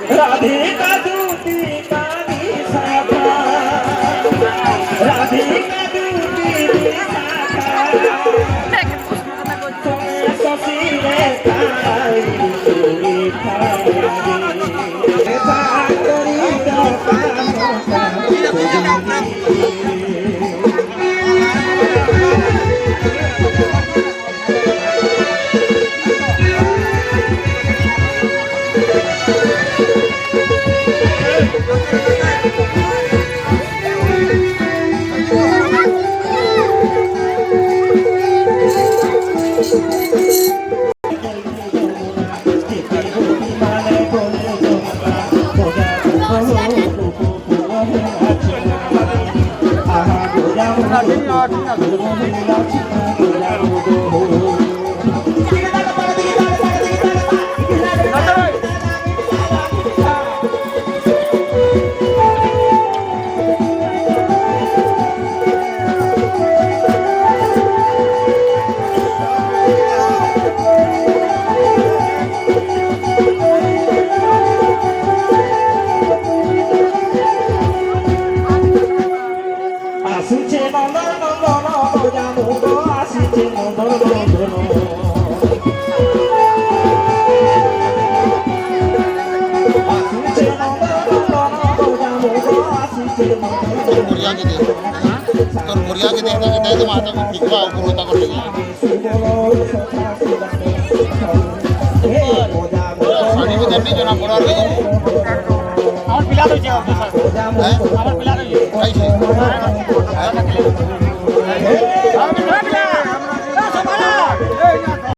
রাধিকা দুটি কানি শাখা রাধিকা দুটি শাখা সসিরে তাই চুরি খাই আসিছে নন্দন নন্দন জানু গো আসিছে নন্দন নন্দন আসিছে নন্দন নন্দন জানু গো আসিছে নন্দন তোর মরিয়াকে দেখতে দেখতে তো মাথা ঠিকবা উপরতা করলি শাড়ি মধ্যে আপনি জনা পড়ার গেছে আমার পিলা রয়েছে আমার পিলা রয়েছে খাইছে